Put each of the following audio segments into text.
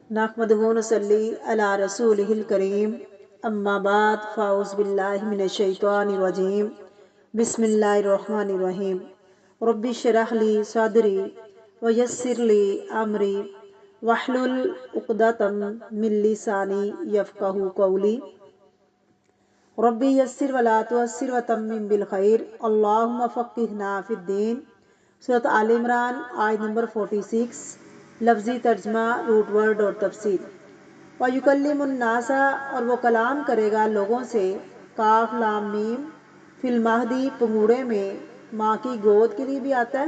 نحمدہ ونصلی علی رسولہ الکریم اما بعد فاعوذ باللہ من الشیطان الرجیم بسم اللہ الرحمن الرحیم رب اشرح لی صدری ویسر لی امری واحلل عقدۃ من لسانی یفقہوا قولی ربی یسر ولا تعسر وتمم بالخیر اللہم فقہنا فی الدین۔ سورۃ آل عمران آیت نمبر 46، لفظی ترجمہ، روٹ ورڈ اور تفسیر۔ وَيُكَلِّمُ النَّاسَ، اور وہ کلام کرے گا لوگوں سے، کاف لام میم، فی المہدی پنگوڑے میں، ماں کی گود کے لیے بھی آتا ہے،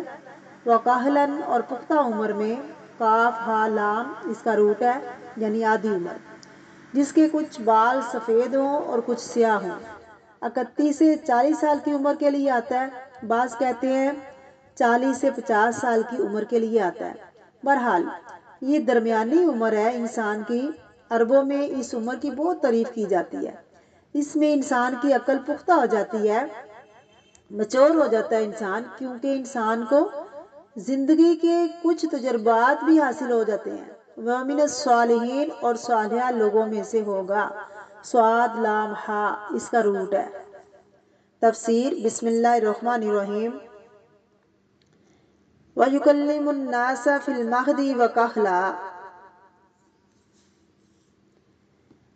وَقَہْلًا اور پختہ عمر میں، کاف ہا لام اس کا روٹ ہے، یعنی آدھی عمر، جس کے کچھ بال سفید ہوں اور کچھ سیاہ ہوں۔ 31 سے 40 سال کی عمر کے لیے آتا ہے، بعض کہتے ہیں 40 سے 50 سال کی عمر کے لیے آتا ہے۔ بہرحال یہ درمیانی عمر ہے انسان کی۔ عربوں میں اس عمر کی بہت تعریف کی جاتی ہے۔ اس میں انسان کی عقل پختہ ہو جاتی ہے، میچور ہو جاتا ہے انسان، کیونکہ انسان کو زندگی کے کچھ تجربات بھی حاصل ہو جاتے ہیں۔ وَمِنَ الصَّالِحِينَ، اور صالحہ لوگوں میں سے ہوگا۔ صاد لام ہا اس کا روٹ ہے۔ تفسیر، بسم اللہ الرحمن الرحیم۔ وَيُكَلِّمُ النَّاسَ فِي الْمَهْدِ وَكَهْلًا،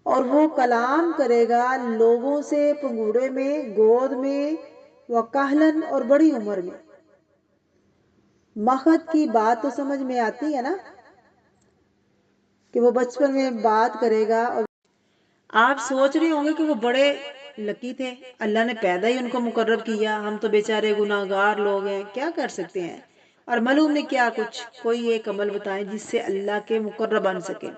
اور وہ کلام کرے گا لوگوں سے پنگوڑے میں، گود میں، وَكَهْلًا اور بڑی عمر میں۔ مہد کی بات تو سمجھ میں آتی ہے نا، کہ وہ بچپن میں بات کرے گا، اور آپ سوچ رہے ہوں گے کہ وہ بڑے لکی تھے، اللہ نے پیدا ہی ان کو مقرب کیا، ہم تو بیچارے گناہ گار لوگ ہیں، کیا کر سکتے ہیں؟ اور معلوم نہیں کیا کچھ، کوئی ایک عمل بتائیں جس سے اللہ کے مقرب بن سکے۔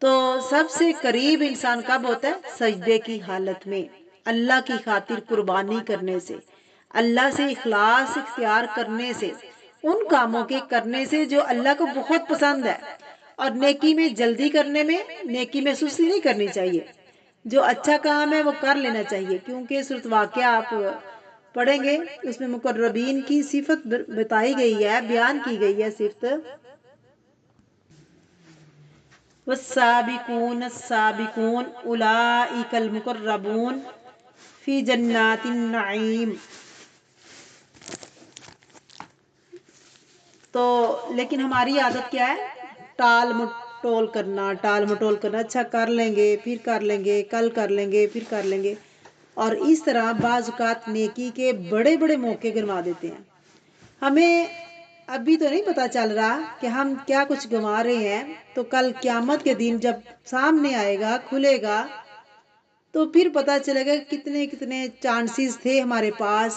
تو سب سے قریب انسان کب ہوتا ہے؟ سجدے کی حالت میں، اللہ کی خاطر قربانی کرنے سے، اللہ سے اخلاص اختیار کرنے سے، ان کاموں کے کرنے سے جو اللہ کو بہت پسند ہے، اور نیکی میں جلدی کرنے میں، نیکی میں سستی نہیں کرنی چاہیے۔ جو اچھا کام ہے وہ کر لینا چاہیے، کیونکہ سورۃ واقعہ آپ پڑھیں گے، اس میں مقربین کی صفت بتائی گئی ہے، بیان کی گئی ہے صفت۔ والسابقون السابقون اولئک المقربون فی جنات النعیم۔ تو لیکن ہماری عادت کیا ہے؟ ٹال مٹول کرنا، ٹال مٹول کرنا، اچھا کر لیں گے، پھر کر لیں گے، کل کر لیں گے، پھر کر لیں گے، اور اس طرح بعض اوقات نیکی کے بڑے بڑے موقع گنوا دیتے ہیں۔ ہمیں ابھی تو نہیں پتہ چل رہا کہ ہم کیا کچھ گنوا رہے ہیں، تو کل قیامت کے دن جب سامنے آئے گا، کھلے گا، تو پھر پتہ چلے گا کتنے کتنے چانسز تھے ہمارے پاس،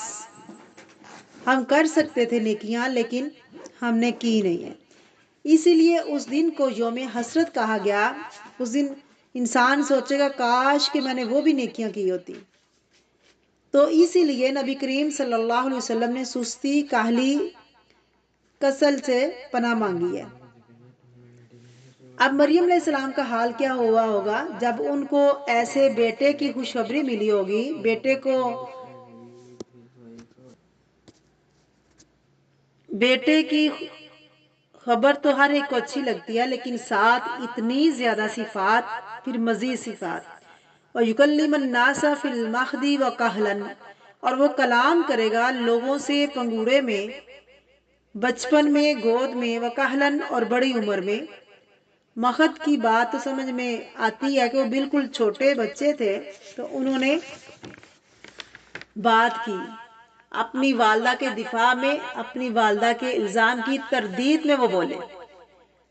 ہم کر سکتے تھے نیکیاں، لیکن ہم نے کی نہیں ہے۔ اسی لیے اس دن کو یوم حسرت کہا گیا۔ اس دن انسان سوچے گا کاش کہ میں نے وہ بھی نیکیاں کی ہوتی۔ تو اسی لیے نبی کریم صلی اللہ علیہ وسلم نے سستی، کاہلی، کسل سے پناہ مانگی ہے۔ اب مریم علیہ السلام کا حال کیا ہوا ہوگا جب ان کو ایسے بیٹے کی خوشخبری ملی ہوگی؟ بیٹے کی خبر تو ہر ایک کو اچھی لگتی ہے، لیکن ساتھ اتنی زیادہ صفات، پھر مزید صفات۔ وَيُكَلِّمُ النَّاسَ فِي الْمَهْدِ وَكَهْلًا، اور وہ کلام کرے گا لوگوں سے پنگوڑے میں، بچپن میں، گود میں، وَكَهْلًا اور بڑی عمر میں۔ مہد کی بات تو سمجھ میں آتی ہے کہ وہ بالکل چھوٹے بچے تھے، تو انہوں نے بات کی اپنی والدہ کے دفاع میں، اپنی والدہ کے الزام کی تردید میں وہ بولے۔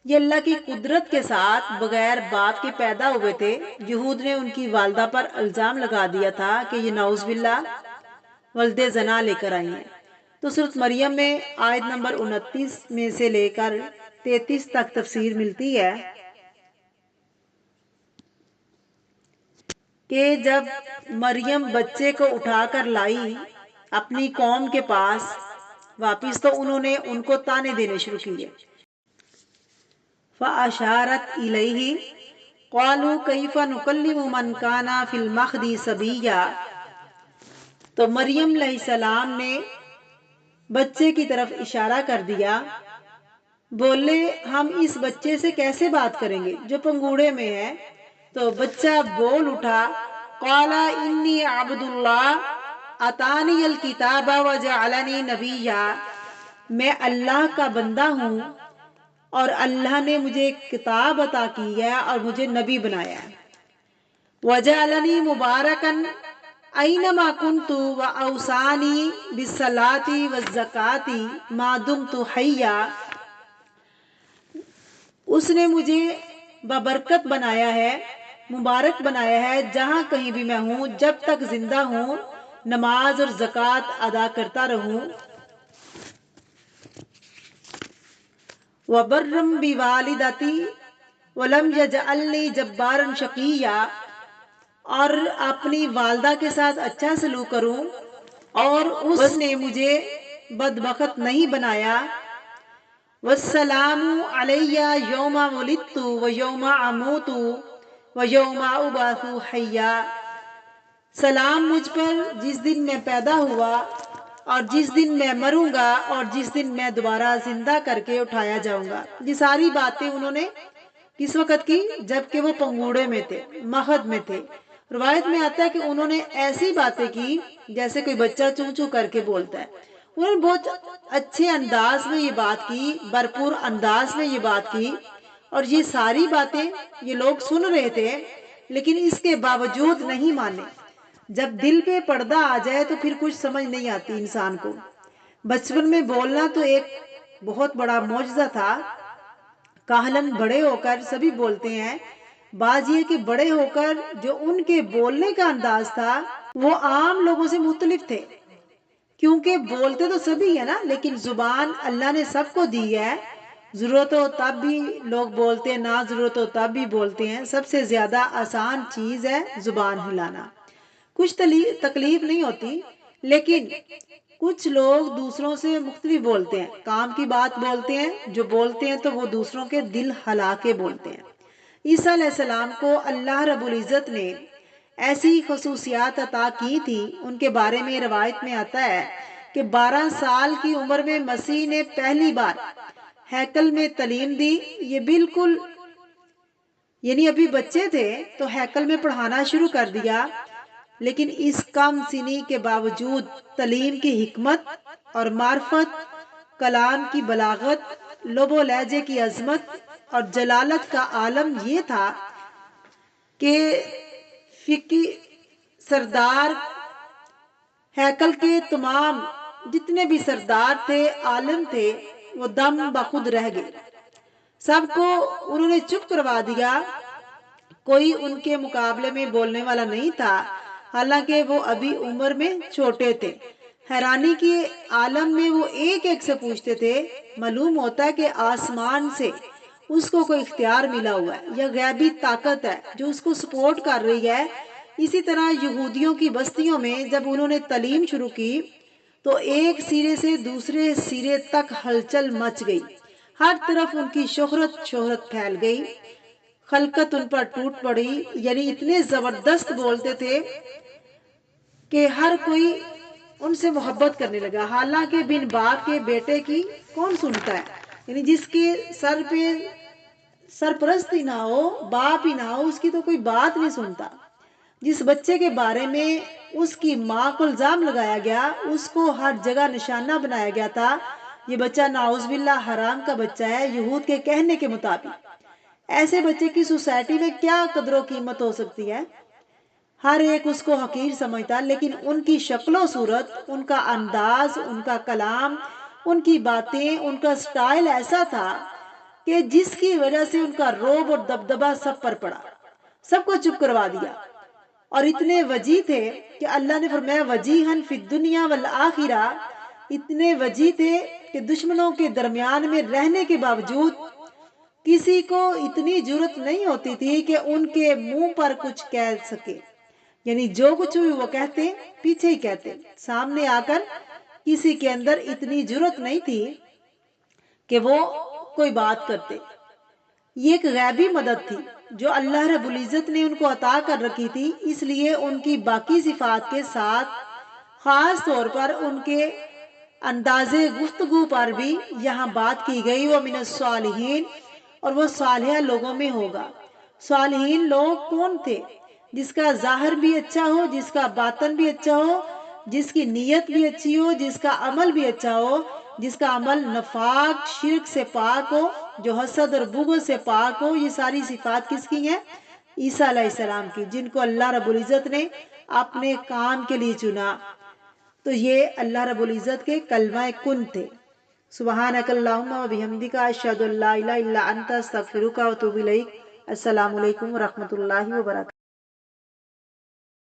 یہ اللہ کی قدرت کے ساتھ بغیر باپ کے پیدا ہوئے تھے۔ یہود نے ان کی والدہ پر الزام لگا دیا تھا کہ یہ نعوذ باللہ ولد زنا لے کر آئی ہیں۔ تو سورۃ مریم میں آیت نمبر 29 میں سے لے کر 33 تک تفسیر ملتی ہے کہ جب مریم بچے کو اٹھا کر لائی اپنی قوم کے پاس واپس، تو انہوں نے ان کو تانے دینے شروع کیے۔ فَأَشَارَتْ إِلَيْهِ قَالُوا كَيْفَ نُكَلِّمُ مَنْ كَانَ فِي الْمَهْدِ صَبِيًّا، تو مریم علیہ السلام نے بچے کی طرف اشارہ کر دیا، بولے ہم اس بچے سے کیسے بات کریں گے جو پنگوڑے میں ہے؟ تو بچہ بول اٹھا، قال انی عبد اللہ اتانی الکتاب وجعلنی نبیا، میں اللہ کا بندہ ہوں اور اللہ نے مجھے کتاب عطا کی ہے اور مجھے نبی بنایا ہے۔ وجعلنی مبارکن اینما کنت واوصانی بالصلاۃ والزکاۃ ما دمت حیا، اس نے مجھے بابرکت بنایا ہے، مبارک بنایا ہے، جہاں کہیں بھی میں ہوں، جب تک زندہ ہوں نماز اور زکوٰۃ ادا کرتا رہوں۔ وبرم بوالدتی ولم یجعلنی جبارا شقیا، اور اپنی والدہ کے ساتھ اچھا سلوک کروں اور اس نے مجھے بدبخت نہیں بنایا۔ والسلام علی یوم ولدت و یوم اموت و یوم ابعث حیا، سلام مجھ پر جس دن میں پیدا ہوا اور جس دن میں مروں گا اور جس دن میں دوبارہ زندہ کر کے اٹھایا جاؤں گا۔ یہ ساری باتیں انہوں نے کس وقت کی؟ جب کہ وہ پنگوڑے میں تھے، مہد میں تھے۔ روایت میں آتا ہے کہ انہوں نے ایسی باتیں کی جیسے کوئی بچہ چوں چوں کر کے بولتا ہے۔ انہوں نے بہت اچھے انداز میں یہ بات کی، بھرپور انداز میں یہ بات کی، اور یہ ساری باتیں یہ لوگ سن رہے تھے لیکن اس کے باوجود نہیں مانے۔ جب دل پہ پردہ آ جائے تو پھر کچھ سمجھ نہیں آتی انسان کو۔ بچپن میں بولنا تو ایک بہت بڑا معجزہ تھا، کاہلن بڑے ہو کر سبھی بولتے ہیں۔ بات یہ کہ بڑے ہو کر جو ان کے بولنے کا انداز تھا وہ عام لوگوں سے مختلف تھے، کیونکہ بولتے تو سبھی ہے نا، لیکن زبان اللہ نے سب کو دی ہے۔ ضرورت ہو تب بھی لوگ بولتے ہیں، نہ ضرورت ہو تب بھی بولتے ہیں۔ سب سے زیادہ آسان چیز ہے زبان ہلانا، کچھ تکلیف نہیں ہوتی، لیکن کچھ لوگ دوسروں سے مختلف بولتے ہیں، کام کی بات بولتے ہیں، جو بولتے ہیں تو وہ دوسروں کے دل ہلا کے بولتے ہیں۔ عیسیٰ علیہ السلام کو اللہ رب العزت نے ایسی خصوصیات عطا کی تھی، ان کے بارے میں روایت میں آتا ہے کہ 12 سال کی عمر میں مسیح نے پہلی بار ہیکل میں تعلیم دی۔ یہ بالکل یعنی ابھی بچے تھے تو ہیکل میں پڑھانا شروع کر دیا، لیکن اس کم سنی کے باوجود تعلیم کی حکمت اور معرفت، کلام کی بلاغت، لب و لہجے کی عظمت اور جلالت کا عالم یہ تھا کہ فقی سردار ہیکل کے تمام جتنے بھی سردار تھے، عالم تھے، وہ دم بخود رہ گئے۔ سب کو انہوں نے چپ کروا دیا، کوئی ان کے مقابلے میں بولنے والا نہیں تھا، حالانکہ وہ ابھی عمر میں چھوٹے تھے۔ حیرانی کے عالم میں وہ ایک ایک سے پوچھتے تھے۔ معلوم ہوتا ہے کہ آسمان سے اس کو کوئی اختیار ملا ہوا ہے یا غیبی طاقت ہے جو اس کو سپورٹ کر رہی ہے۔ اسی طرح یہودیوں کی بستیوں میں جب انہوں نے تعلیم شروع کی تو ایک سرے سے دوسرے سرے تک ہلچل مچ گئی، ہر طرف ان کی شہرت پھیل گئی، خلقت ان پر ٹوٹ پڑی، یعنی اتنے زبردست بولتے تھے کہ ہر کوئی ان سے محبت کرنے لگا، حالانکہ بن باپ کے بیٹے کی کون سنتا ہے؟ یعنی جس کے سر پہ سرپرست ہی نہ ہو، باپ ہی نہ ہو، اس کی تو کوئی بات نہیں سنتا۔ جس بچے کے بارے میں اس کی ماں کو الزام لگایا گیا، اس کو ہر جگہ نشانہ بنایا گیا تھا، یہ بچہ نعوذ باللہ حرام کا بچہ ہے، یہود کے کہنے کے مطابق۔ ایسے بچے کی سوسائٹی میں کیا قدر و قیمت ہو سکتی ہے؟ ہر ایک اس کو حقیر سمجھتا، لیکن ان کی شکل و صورت، ان کا انداز، ان کا کلام، ان کی باتیں، ان کا سٹائل ایسا تھا کہ جس کی وجہ سے ان کا رعب اور دبدبہ سب پر پڑا، سب کو چپ کروا دیا۔ اور اتنے وجی تھے کہ اللہ نے فرمایا وجیہن فی الدنیا والآخرہ، اتنے وجی تھے کہ دشمنوں کے درمیان میں رہنے کے باوجود کسی کو اتنی جرت نہیں ہوتی تھی کہ ان کے منہ پر کچھ کہہ سکے، یعنی جو کچھ بھی وہ کہتے پیچھے ہی کہتے، سامنے آ کر کسی کے اندر اتنی جرت نہیں تھی کہ وہ کوئی بات کرتے۔ یہ ایک غیبی مدد تھی جو اللہ رب العزت نے ان کو عطا کر رکھی تھی، اس لیے ان کی باقی صفات کے ساتھ خاص طور پر ان کے انداز گفتگو پر بھی یہاں بات کی گئی وہ من الصالحین، اور وہ صالحہ لوگوں میں ہوگا۔ صالحین لوگ کون تھے؟ جس کا ظاہر بھی اچھا ہو، جس کا باطن بھی اچھا ہو، جس کی نیت بھی اچھی ہو، جس کا عمل بھی اچھا ہو، جس کا عمل نفاق شرک سے پاک ہو، جو حسد اور بغض سے پاک ہو۔ یہ ساری صفات کس کی ہیں؟ عیسیٰ علیہ السلام کی، جن کو اللہ رب العزت نے اپنے کام کے لیے چنا۔ تو یہ اللہ رب العزت کے کلمہ کن تھے۔ سبحانک اللہم و بحمدک، اشہد ان لا الہ الا انت، استغفرک و اتوب الیک۔ السلام علیکم ورحمۃ اللہ وبرکاتہ۔